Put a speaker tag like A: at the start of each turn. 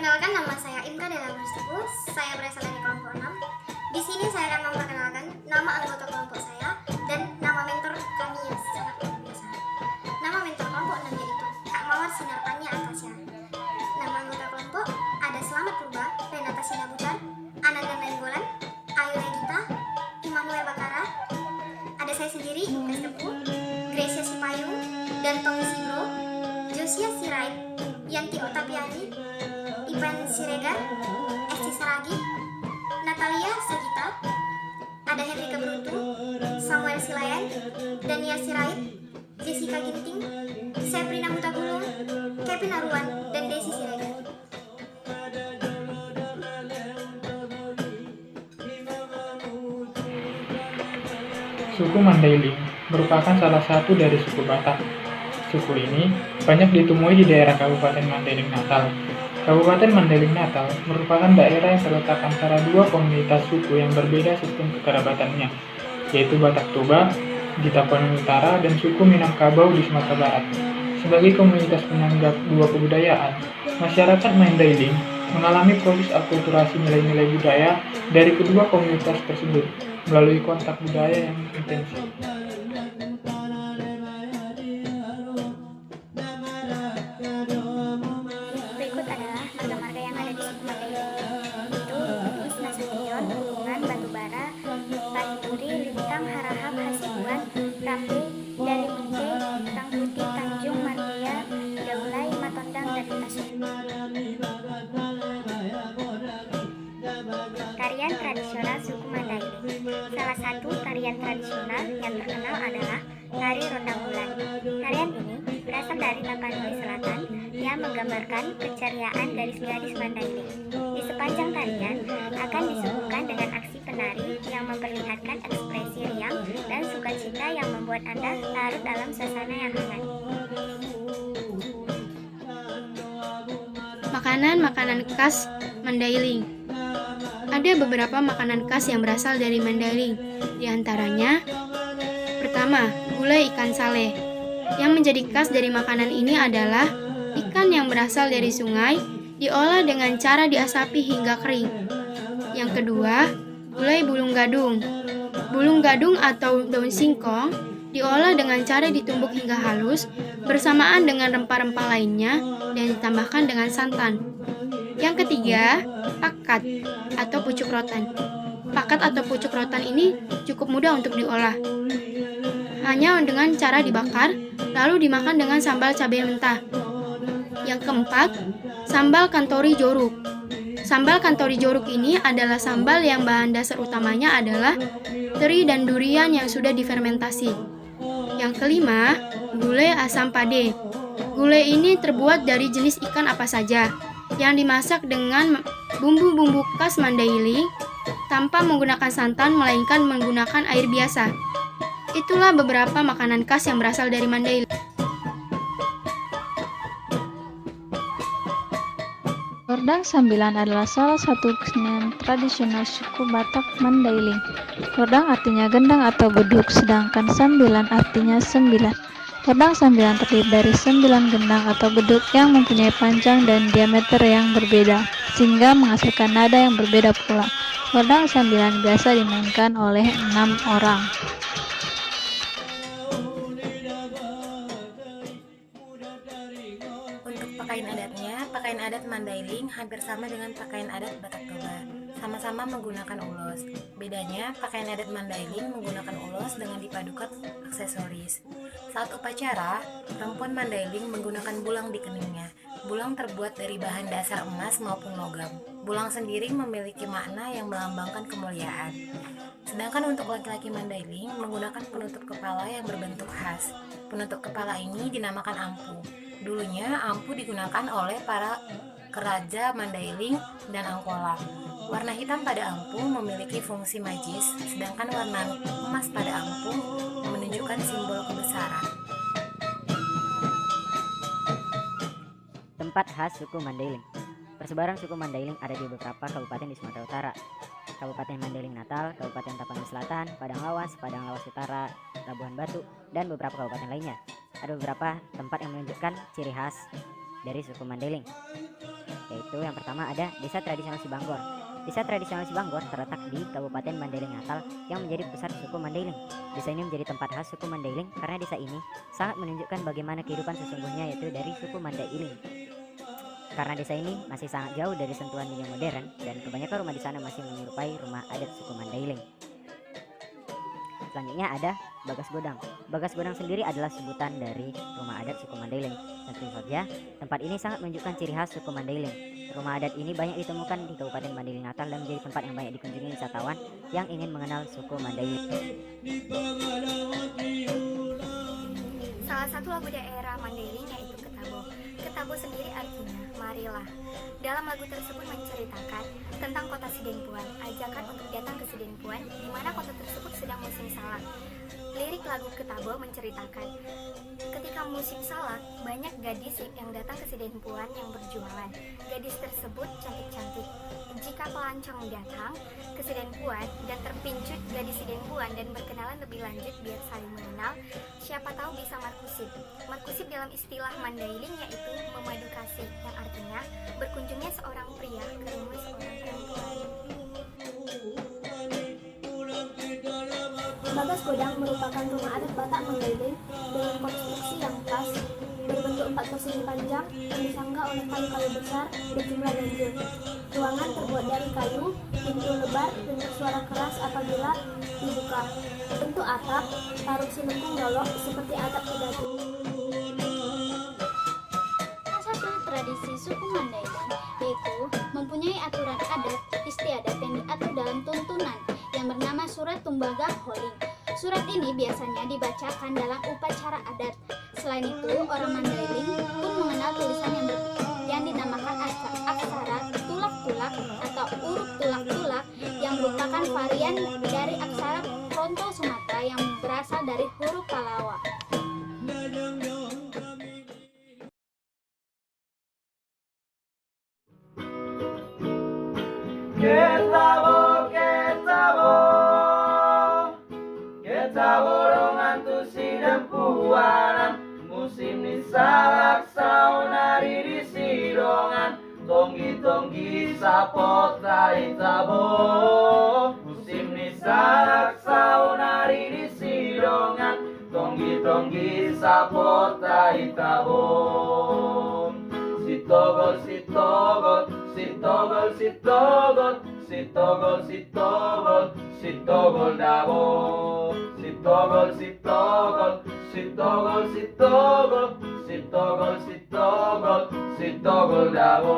A: Perkenalkan, nama saya Imka Dela Gustiku. Saya berasal dari kelompok 6. Di sini saya akan memperkenalkan nama anggota kelompok saya dan nama mentor kami yang sangat luar biasa. Nama mentor kelompok 6 yaitu Kak Mawar Sinar Tania Atasya. Nama anggota kelompok ada Selamat Purba, Renata Sinabutan, Ananda Nainggolan, Ayu Regita, Immanuel Bakara. Ada saya sendiri, Lukas Tepu, Gracia Sipayung, dan Tommy Sibro, Josia Sirait, Yanti Otapiani, Ivan Siregar, Esti Saragi, Natalia Sagita, ada Henry Keberuntu, Samuel Silayan, Dania Sirait, Jessica Ginting, Seprina Hutagulung, Kevin Aruan, dan Desi Siregar.
B: Suku Mandailing merupakan salah satu dari suku Batak. Suku ini banyak ditemui di daerah Kabupaten Mandailing Natal. Kabupaten Mandailing Natal merupakan daerah yang terletak antara dua komunitas suku yang berbeda sistem kekerabatannya, yaitu Batak Toba di Tapanuli Utara dan suku Minangkabau di Sumatera Barat. Sebagai komunitas penanggap dua kebudayaan, masyarakat Mandailing mengalami proses akulturasi nilai-nilai budaya dari kedua komunitas tersebut melalui kontak budaya yang intensif.
A: Berikut adalah marga-marga yang ada di suku Mandailing, yaitu Bugis, Nasution, Bulungan, Batubara, Panturi, Lintang, Harahap, Hasibuan, Rambe, Dari Munce, Tang Putih, Tanjung, Martia, Daulay, Matondang, dan Tasuk. Tarian tradisional suku Mandailing. Salah satu tarian tradisional yang terkenal adalah tari Rondang Bulan. Tarian ini berasal dari Tapanuli Selatan yang menggambarkan keceriaan gadis-gadis Mandailing. Di sepanjang tarian akan disuguhkan dengan aksi penari yang memperlihatkan ekspresi riang dan sukacita yang membuat Anda larut dalam suasana yang hangat.
C: Makanan-makanan khas Mandailing. Ada beberapa makanan khas yang berasal dari Mandailing. Di antaranya, pertama, gulai ikan sale. Yang menjadi khas dari makanan ini adalah ikan yang berasal dari sungai, diolah dengan cara diasapi hingga kering. Yang kedua, gulai bulung gadung. Bulung gadung atau daun singkong diolah dengan cara ditumbuk hingga halus bersamaan dengan rempah-rempah lainnya dan ditambahkan dengan santan. Yang ketiga, pakat atau pucuk rotan. Pakat atau pucuk rotan ini cukup mudah untuk diolah. Hanya dengan cara dibakar, lalu dimakan dengan sambal cabai mentah. Yang keempat, sambal kantori joruk. Sambal kantori joruk ini adalah sambal yang bahan dasar utamanya adalah teri dan durian yang sudah difermentasi. Yang kelima, gulai asam pade. Gulai ini terbuat dari jenis ikan apa saja yang dimasak dengan bumbu-bumbu khas Mandailing tanpa menggunakan santan melainkan menggunakan air biasa. Itulah beberapa makanan khas yang berasal dari Mandailing.
D: Hordang Sambilan adalah salah satu kesenian tradisional suku Batak Mandailing. Hordang artinya gendang atau beduk, sedangkan sambilan artinya sembilan. Hordang sambilan terdiri dari 9 gendang atau beduk yang mempunyai panjang dan diameter yang berbeda, sehingga menghasilkan nada yang berbeda pula. Hordang sambilan biasa dimainkan oleh 6 orang.
E: Untuk pakaian adatnya, pakaian adat Mandailing hampir sama dengan pakaian adat Batak Toba. Sama-sama menggunakan ulos. Bedanya, pakaian adat Mandailing menggunakan ulos dengan dipadukan aksesoris. Saat upacara, perempuan Mandailing menggunakan bulang di keningnya. Bulang terbuat dari bahan dasar emas maupun logam. Bulang sendiri memiliki makna yang melambangkan kemuliaan. Sedangkan untuk laki-laki Mandailing menggunakan penutup kepala yang berbentuk khas. Penutup kepala ini dinamakan ampu. Dulunya ampu digunakan oleh para keraja Mandailing dan Angkola. Warna hitam pada ampu memiliki fungsi magis, sedangkan warna emas pada ampu menunjukkan simbol kebesaran.
F: Tempat khas suku Mandailing. Persebaran suku Mandailing ada di beberapa kabupaten di Sumatera Utara. Kabupaten Mandailing Natal, Kabupaten Tapanuli Selatan, Padang Lawas Utara, Labuhan Batu, dan beberapa kabupaten lainnya. Ada beberapa tempat yang menunjukkan ciri khas dari suku Mandailing. yaitu yang pertama ada Desa Tradisional Sibanggor. Desa Tradisional Sibanggor terletak di Kabupaten Mandailing Natal yang menjadi pusat suku Mandailing. Desa ini menjadi tempat khas suku Mandailing karena desa ini sangat menunjukkan bagaimana kehidupan sesungguhnya yaitu dari suku Mandailing. Karena desa ini masih sangat jauh dari sentuhan dunia modern dan kebanyakan rumah di sana masih menyerupai rumah adat suku Mandailing. Selanjutnya ada Bagas Godang. Bagas Godang sendiri adalah sebutan dari rumah adat suku Mandailing. Tentu saja tempat ini sangat menunjukkan ciri khas suku Mandailing. Rumah adat ini banyak ditemukan di Kabupaten Mandailing Natal dan menjadi tempat yang banyak dikunjungi wisatawan yang ingin mengenal suku Mandailing.
A: Salah satu lagu daerah Mandailing yaitu Ketabo. Ketabo sendiri artinya marilah. Dalam lagu tersebut menceritakan tentang kota Sidempuan, ajakan untuk datang ke Sidempuan di mana kota tersebut sedang musim salak. Lirik lagu Ketabo menceritakan ketika musim salak banyak gadis yang datang ke Sidempuan yang berjualan. Gadis tersebut cantik-cantik. Jika pelancong datang ke Sidempuan dan terpincut gadis Sidempuan dan berkenalan lebih lanjut biar saling mengenal, siapa tahu bisa markusip. Markusip dalam istilah Mandailing yaitu memadu kasih, yang artinya berkunjungnya seorang pria ke rumah seorang perempuan. Bagas Godang merupakan rumah adat Batak Mandailing dengan konstruksi yang khas, berbentuk 4 persegi panjang yang disangga oleh kayu-kayu besar berjumlah ganjil. Ruangan terbuat dari kayu, pintu lebar dan bersuara keras apabila dibuka. Bentuk atap, taruh silengkung golok seperti atap kedatu.
G: Salah satu tradisi suku Mandailing yaitu mempunyai aturan adat istiadat yang diatur dalam tuntunan yang bernama Surat Tumbaga Holing. Surat ini biasanya dibacakan dalam upacara adat. Selain itu, orang Mandailing pun mengenal tulisan yang dinamakan aksara tulak-tulak atau urut tulak-tulak yang merupakan varian dari aksara Kronto Sumatera yang berasal dari huruf Palawa.
H: Ketabo dengan tu Sidempuanan, musim ni salak saunari di sidongan, tonggi-tonggi sapota itabo. Musim ni salak saunari di sidongan, tonggi-tonggi sapota itabo. Sitogol, sitogol, sitogol, sitogol, sitogol, sitogol, sitogol dabo. Sitogol, sitogol, sitogol, sitogol, sitogol, sitogol, sitogol dabo.